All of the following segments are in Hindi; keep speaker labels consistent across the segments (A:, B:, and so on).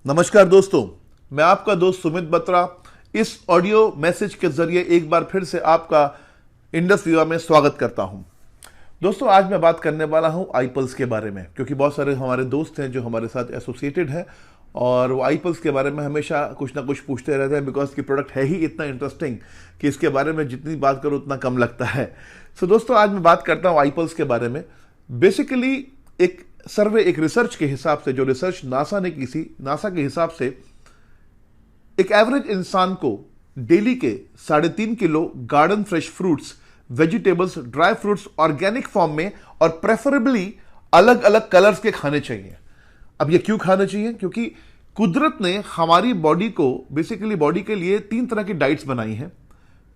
A: नमस्कार दोस्तों, मैं आपका दोस्त सुमित बत्रा इस ऑडियो मैसेज के जरिए एक बार फिर से आपका इंडस विवा में स्वागत करता हूं। दोस्तों, आज मैं बात करने वाला हूं आईपल्स के बारे में, क्योंकि बहुत सारे हमारे दोस्त हैं जो हमारे साथ एसोसिएटेड हैं और वो आईपल्स के बारे में हमेशा कुछ ना कुछ पूछते रहते हैं, बिकॉज की प्रोडक्ट है ही इतना इंटरेस्टिंग कि इसके बारे में जितनी बात करो उतना कम लगता है। सो दोस्तों, आज मैं बात करता हूं आईपल्स के बारे में। बेसिकली एक सर्वे, एक रिसर्च के हिसाब से, जो रिसर्च नासा ने की थी, नासा के हिसाब से एक एवरेज इंसान को डेली के 3.5 kilo garden fresh fruits, vegetables, dry fruits organic form में और प्रेफरेबली अलग अलग कलर्स के खाने चाहिए। अब ये क्यों खाने चाहिए? क्योंकि कुदरत ने हमारी बॉडी को, बेसिकली बॉडी के लिए 3 तरह की डाइट्स बनाई हैं।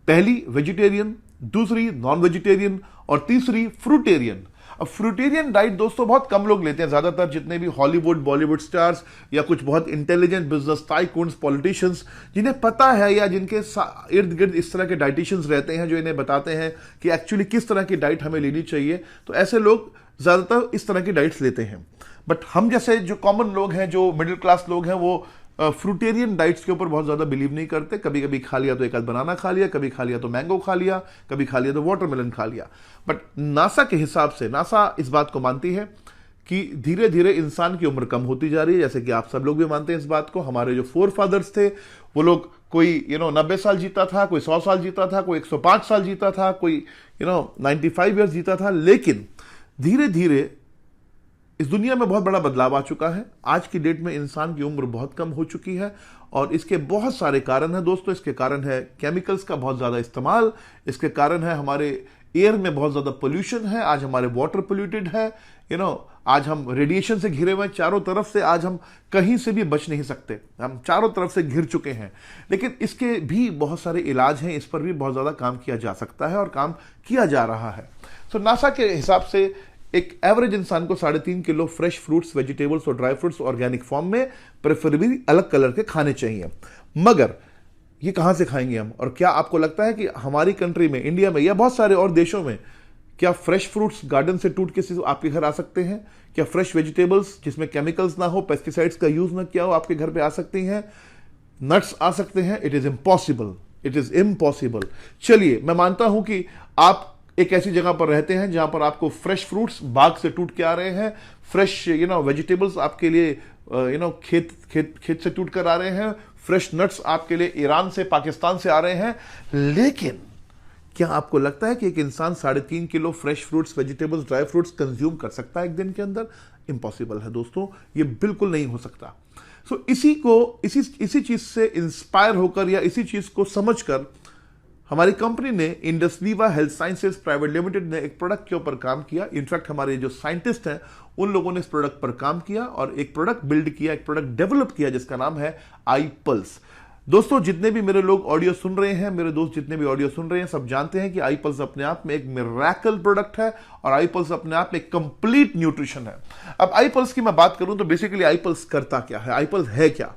A: पहली वेजिटेरियन, दूसरी नॉन वेजिटेरियन और तीसरी फ्रूटेरियन। अब फ्रूटेरियन डाइट दोस्तों बहुत कम लोग लेते हैं। ज्यादातर जितने भी हॉलीवुड, बॉलीवुड स्टार्स या कुछ बहुत इंटेलिजेंट बिजनेस टाइकून्स, पॉलिटिशियंस, जिन्हें पता है या जिनके इर्द गिर्द इस तरह के डाइटिशियंस रहते हैं जो इन्हें बताते हैं कि एक्चुअली किस तरह की डाइट हमें लेनी चाहिए, तो ऐसे लोग ज्यादातर इस तरह की डाइट्स लेते हैं। बट हम जैसे जो कॉमन लोग हैं, जो मिडिल क्लास लोग हैं, वो फ्रूटेरियन डाइट्स के ऊपर बहुत ज़्यादा बिलीव नहीं करते। कभी कभी खा लिया तो एक आध बनाना खा लिया, कभी खा लिया तो मैंगो खा लिया, कभी खा लिया तो वाटरमेलन खा लिया। बट नासा के हिसाब से, नासा इस बात को मानती है कि धीरे धीरे इंसान की उम्र कम होती जा रही है, जैसे कि आप सब लोग भी मानते हैं इस बात को। हमारे जो फोर फादर्स थे वो लोग, कोई 90 साल जीता था, कोई 100 साल जीता था, कोई 105 साल जीता था, कोई 95 ईयर्स जीता था। लेकिन धीरे धीरे इस दुनिया में बहुत बड़ा बदलाव आ चुका है। आज की डेट में इंसान की उम्र बहुत कम हो चुकी है और इसके बहुत सारे कारण हैं दोस्तों। इसके कारण है केमिकल्स का बहुत ज़्यादा इस्तेमाल, इसके कारण है हमारे एयर में बहुत ज़्यादा पोल्यूशन है, आज हमारे वाटर पोल्यूटेड है, आज हम रेडिएशन से घिरे हुए हैं चारों तरफ से, आज हम कहीं से भी बच नहीं सकते, हम चारों तरफ से घिर चुके हैं। लेकिन इसके भी बहुत सारे इलाज हैं, इस पर भी बहुत ज़्यादा काम किया जा सकता है और काम किया जा रहा है। सो नासा के हिसाब से एक एवरेज इंसान को 3.5 किलो फ्रेश फ्रूट्स, वेजिटेबल्स और ड्राई फ्रूट्स ऑर्गेनिक फॉर्म में प्रेफरेबली अलग कलर के खाने चाहिए। मगर ये कहां से खाएंगे हम? और क्या आपको लगता है कि हमारी कंट्री में, इंडिया में या बहुत सारे और देशों में, क्या फ्रेश फ्रूट्स गार्डन से टूट के आपके घर आ सकते हैं? क्या फ्रेश वेजिटेबल्स जिसमें केमिकल्स ना हो, पेस्टिसाइड्स का यूज ना किया हो, आपके घर पे आ सकती हैं? नट्स आ सकते हैं? It is impossible, it is impossible. चलिए, मैं मानता हूं कि आप एक ऐसी जगह पर रहते हैं जहां पर आपको फ्रेश फ्रूट्स बाग से टूट के आ रहे हैं, फ्रेश वेजिटेबल्स आपके लिए खेत से टूट कर आ रहे हैं, फ्रेश नट्स आपके लिए ईरान से, पाकिस्तान से आ रहे हैं। लेकिन क्या आपको लगता है कि एक इंसान 3.5 kilo fresh fruits, vegetables, dry fruits consume कर सकता है एक दिन के अंदर? इम्पॉसिबल है दोस्तों, ये बिल्कुल नहीं हो सकता। सो इसी चीज से इंस्पायर होकर या इसी चीज को समझकर हमारी कंपनी ने, इंडस विवा हेल्थ साइंसेज प्राइवेट लिमिटेड ने, एक प्रोडक्ट के ऊपर काम किया। इनफैक्ट हमारे जो साइंटिस्ट हैं उन लोगों ने इस प्रोडक्ट पर काम किया और एक प्रोडक्ट बिल्ड किया, एक प्रोडक्ट डेवलप किया जिसका नाम है आईपल्स। दोस्तों, जितने भी मेरे लोग ऑडियो सुन रहे हैं, मेरे दोस्त जितने भी ऑडियो सुन रहे हैं, सब जानते हैं कि आईपल्स अपने आप में एक मिरेकल प्रोडक्ट है और आईपल्स अपने आप में एक कंप्लीट न्यूट्रिशन है। अब आईपल्स की मैं बात करूं तो बेसिकली आईपल्स करता क्या है, आईपल्स है क्या?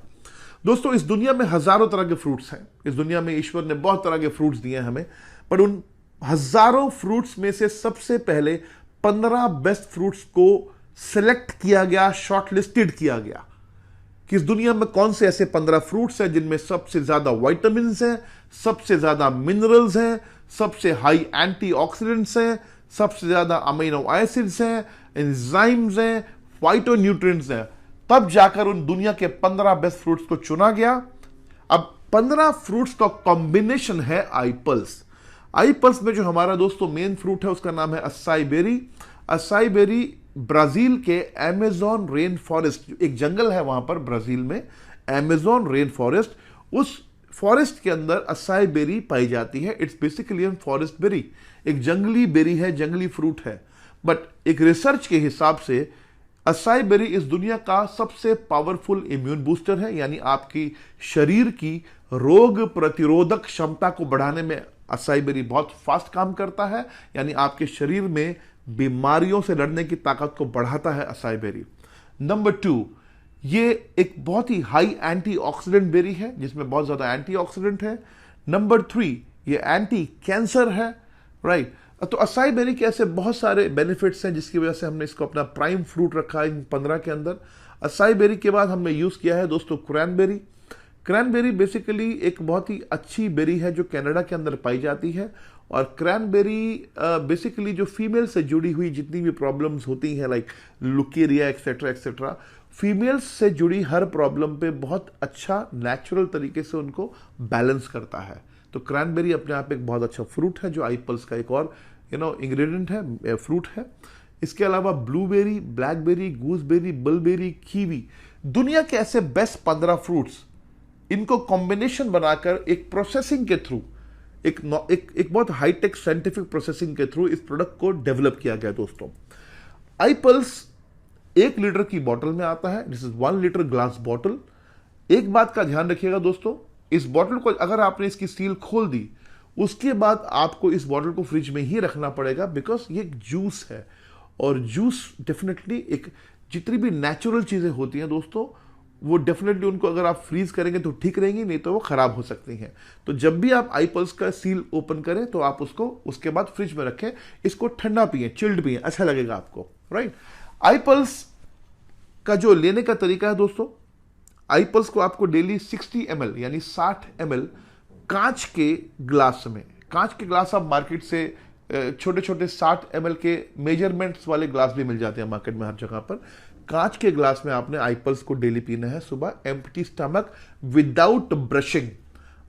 A: दोस्तों, इस दुनिया में हजारों तरह के फ्रूट्स हैं। इस दुनिया में ईश्वर ने बहुत तरह के फ्रूट्स दिए हैं हमें, पर उन हजारों फ्रूट्स में से सबसे पहले 15 बेस्ट फ्रूट्स को सिलेक्ट किया गया, शॉर्टलिस्टेड किया गया कि इस दुनिया में कौन से ऐसे 15 फ्रूट्स हैं जिनमें सबसे ज्यादा विटामिन्स हैं, सबसे ज्यादा मिनरल्स हैं, सबसे हाई एंटीऑक्सीडेंट्स हैं, सबसे ज्यादा अमीनो एसिड्स हैं, एंजाइम्स हैं, फाइटोन्यूट्रिएंट्स हैं। तब जाकर उन दुनिया के 15 बेस्ट फ्रूट्स को चुना गया। अब 15 फ्रूट्स का कॉम्बिनेशन है आईपल्स। आईपल्स में जो हमारा दोस्तों मेन फ्रूट है उसका नाम है acai berry. Acai berry Brazil के अमेज़न रेन फॉरेस्ट, एक जंगल है वहां पर ब्राजील में, अमेज़न रेन फॉरेस्ट, उस फॉरेस्ट के अंदर असाई बेरी पाई जाती है। It's basically an forest berry, एक जंगली बेरी है, जंगली फ्रूट है। बट एक रिसर्च के हिसाब से असाई बेरी इस दुनिया का सबसे पावरफुल इम्यून बूस्टर है, यानी आपकी शरीर की रोग प्रतिरोधक क्षमता को बढ़ाने में असाई बेरी बहुत फास्ट काम करता है, यानी आपके शरीर में बीमारियों से लड़ने की ताकत को बढ़ाता है असाई बेरी। नंबर 2, ये एक बहुत ही हाई एंटीऑक्सीडेंट बेरी है जिसमें बहुत ज्यादा एंटीऑक्सीडेंट है। नंबर 3, ये एंटी कैंसर है, राइट। तो असाई बेरी के ऐसे बहुत सारे बेनिफिट्स हैं जिसकी वजह से हमने इसको अपना प्राइम फ्रूट रखा है इन 15 के अंदर। असाई बेरी के बाद हमने यूज किया है दोस्तों क्रैनबेरी। क्रैनबेरी बेसिकली एक बहुत ही अच्छी बेरी है जो कनाडा के अंदर पाई जाती है। और क्रैनबेरी बेसिकली जो फीमेल से जुड़ी हुई जितनी भी प्रॉब्लम्स होती हैं लाइक लुकेरिया एक्सेट्रा एक्सेट्रा, फीमेल्स से जुड़ी हर प्रॉब्लम पे बहुत अच्छा नेचुरल तरीके से उनको बैलेंस करता है। तो क्रैनबेरी अपने आप एक बहुत अच्छा फ्रूट है जो आईपल्स का एक और इंग्रेडिएंट है, फ्रूट है। इसके अलावा blueberry, blackberry, gooseberry, blueberry, kiwi, दुनिया के ऐसे बेस्ट 15 फ्रूट्स, इनको कॉम्बिनेशन बनाकर एक प्रोसेसिंग के थ्रू एक बहुत हाईटेक साइंटिफिक प्रोसेसिंग के थ्रू इस प्रोडक्ट को डेवलप किया गया दोस्तों। आईपल्स 1 लीटर की बोतल में आता है, दिस इज 1 लीटर ग्लास बोतल। एक बात का ध्यान रखिएगा दोस्तों, इस बोतल को अगर आपने इसकी सील खोल दी उसके बाद आपको इस बोतल को फ्रिज में ही रखना पड़ेगा, बिकॉज ये एक जूस है और जूस डेफिनेटली एक जितनी भी नेचुरल चीजें होती हैं दोस्तों वो डेफिनेटली उनको अगर आप फ्रीज करेंगे तो ठीक रहेंगी, नहीं तो वो खराब हो सकती हैं। तो जब भी आप आईपल्स का सील ओपन करें तो आप उसको उसके बाद फ्रिज में रखें, इसको ठंडा पिए, चिल्ड पिए, अच्छा लगेगा आपको, राइट। आईपल्स का जो लेने का तरीका है दोस्तों, आईपल्स को आपको डेली 60 ml यानी 60 ml कांच के ग्लास में, कांच के ग्लास आप मार्केट से छोटे छोटे 60 ml के मेजरमेंट्स वाले ग्लास भी मिल जाते हैं मार्केट में हर जगह पर। कांच के ग्लास में आपने आईपल्स को डेली पीना है सुबह, empty stomach, without brushing.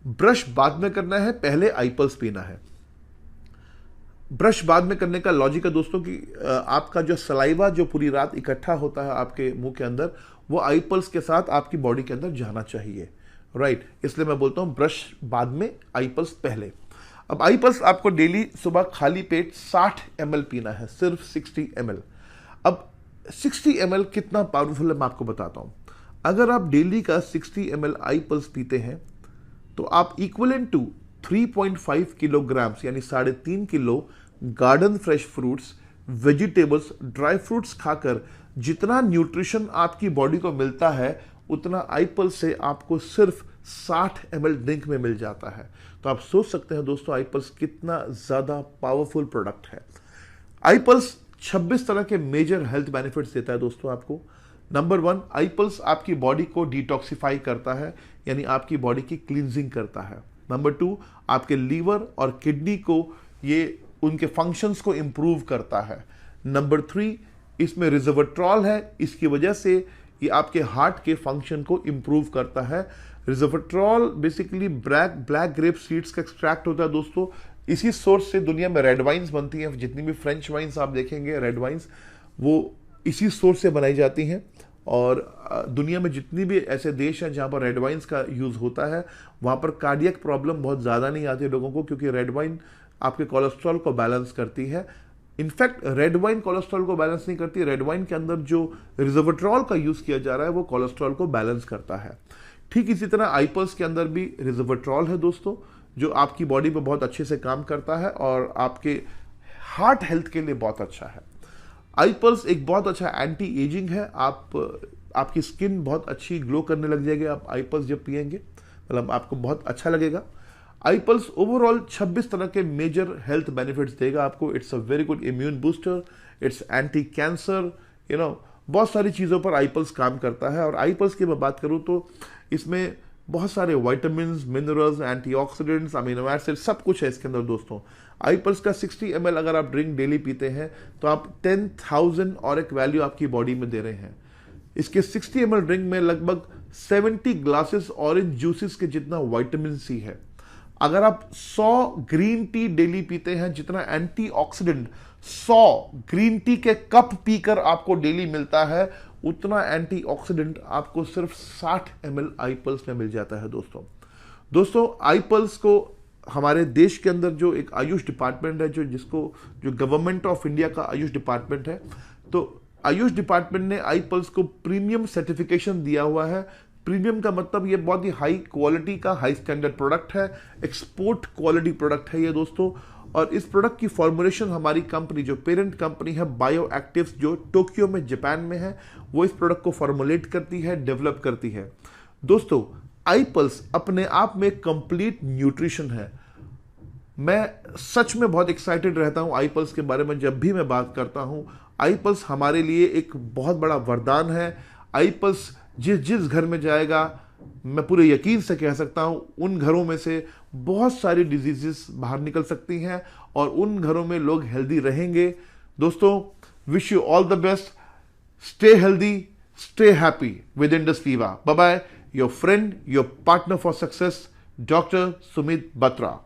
A: Brush बाद में करना है, पहले आईपल्स पीना है। ब्रश बाद में करने का लॉजिक है दोस्तों कि आपका जो सलाइवा जो पूरी रात इकट्ठा होता है आपके मुंह के अंदर, वो आईपल्स के साथ आपकी बॉडी के अंदर जाना चाहिए, राइट। इसलिए मैं बोलता हूं ब्रश बाद में, आईपल्स पहले। अब आईपल्स आपको डेली सुबह खाली पेट 60 ml पीना है, सिर्फ 60 ml। अब 60 ml कितना पावरफुल है मैं आपको बताता हूं। अगर आप डेली का 60 ml आईपल्स पीते हैं तो आप इक्विवेलेंट टू 3.5 किलोग्राम्स यानी 3.5 kilo garden fresh fruits, vegetables, dry fruits खाकर जितना न्यूट्रिशन आपकी बॉडी को मिलता है उतना आईपल्स से आपको सिर्फ 60 ml ड्रिंक में मिल जाता है। तो आप सोच सकते हैं दोस्तों आईपल्स कितना ज्यादा पावरफुल प्रोडक्ट है। आईपल्स 26 तरह के मेजर हेल्थ बेनिफिट्स देता है दोस्तों आपको। नंबर 1, आईपल्स आपकी बॉडी को डिटॉक्सिफाई करता है, यानी आपकी बॉडी की क्लींजिंग करता है। नंबर 2, आपके लीवर और किडनी को ये उनके फंक्शंस को इंप्रूव करता है। नंबर 3, इसमें रिजर्वट्रॉल है, इसकी वजह से ये आपके हार्ट के फंक्शन को इंप्रूव करता है। रिजर्वट्रॉल बेसिकली ब्लैक ग्रेप सीड्स का एक्सट्रैक्ट होता है दोस्तों। इसी सोर्स से दुनिया में रेड वाइन्स बनती हैं, जितनी भी फ्रेंच वाइन्स आप देखेंगे रेड वाइन्स, वो इसी सोर्स से बनाई जाती हैं। और दुनिया में जितनी भी ऐसे देश हैं जहां पर रेड वाइन्स का यूज होता है वहां पर कार्डियक प्रॉब्लम बहुत ज्यादा नहीं आती लोगों को, क्योंकि रेड वाइन आपके कोलेस्ट्रॉल को बैलेंस करती है। इनफैक्ट रेड वाइन कोलेस्ट्रॉल को बैलेंस नहीं करती, रेड वाइन के अंदर जो रिजर्वट्रॉल का यूज किया जा रहा है वो कोलेस्ट्रॉल को बैलेंस करता है। ठीक इसी तरह आईपल्स के अंदर भी रिजर्वट्रॉल है दोस्तों, जो आपकी बॉडी पे बहुत अच्छे से काम करता है और आपके हार्ट हेल्थ के लिए बहुत अच्छा है। आईपल्स एक बहुत अच्छा एंटी एजिंग है, आपकी स्किन बहुत अच्छी ग्लो करने लग जाएगी आप आईपल्स जब पिएंगे, मतलब आपको बहुत अच्छा लगेगा। आईपल्स ओवरऑल 26 तरह के मेजर हेल्थ बेनिफिट्स देगा आपको। It's a very good immune booster, it's anti cancer, बहुत सारी चीज़ों पर आईपल्स काम करता है। और आईपल्स की मैं बात करूं तो इसमें बहुत सारे vitamins, minerals, antioxidants, amino acid, सब कुछ है इसके अंदर दोस्तों। आईपल्स का 60 ml अगर आप ड्रिंक डेली पीते हैं तो आप 10,000 और एक वैल्यू आपकी बॉडी में दे रहे हैं। इसके 60 ml ड्रिंक में लगभग 70 ग्लासेस ऑरेंज जूसेस के जितना विटामिन सी है। अगर आप 100 ग्रीन टी डेली पीते हैं, जितना एंटीऑक्सीडेंट 100 ग्रीन टी के कप पीकर आपको डेली मिलता है, उतना एंटीऑक्सीडेंट आपको सिर्फ 60 ml आईपल्स में मिल जाता है दोस्तों आईपल्स को हमारे देश के अंदर जो एक आयुष डिपार्टमेंट है, जो गवर्नमेंट ऑफ इंडिया का आयुष डिपार्टमेंट है, तो आयुष डिपार्टमेंट ने आईपल्स को प्रीमियम सर्टिफिकेशन दिया हुआ है। प्रीमियम का मतलब ये बहुत ही हाई क्वालिटी का हाई स्टैंडर्ड प्रोडक्ट है, एक्सपोर्ट क्वालिटी प्रोडक्ट है ये दोस्तों। और इस प्रोडक्ट की फॉर्मुलेशन हमारी कंपनी, जो पेरेंट कंपनी है बायो एक्टिव्स, जो टोक्यो में जापान में है, वो इस प्रोडक्ट को फॉर्मुलेट करती है, डेवलप करती है। दोस्तों आईपल्स अपने आप में कंप्लीट न्यूट्रिशन है। मैं सच में बहुत एक्साइटेड रहता हूं आईपल्स के बारे में। जब भी मैं बात करता हूं, आईपल्स हमारे लिए एक बहुत बड़ा वरदान है। आई पल्स जिस जिस घर में जाएगा, मैं पूरे यकीन से कह सकता हूं उन घरों में से बहुत सारी डिजीजेस बाहर निकल सकती हैं और उन घरों में लोग हेल्दी रहेंगे। दोस्तों, wish you all the best. Stay healthy, stay happy with Indus Viva. Bye bye, your friend, your partner for success, doctor Sumit Batra.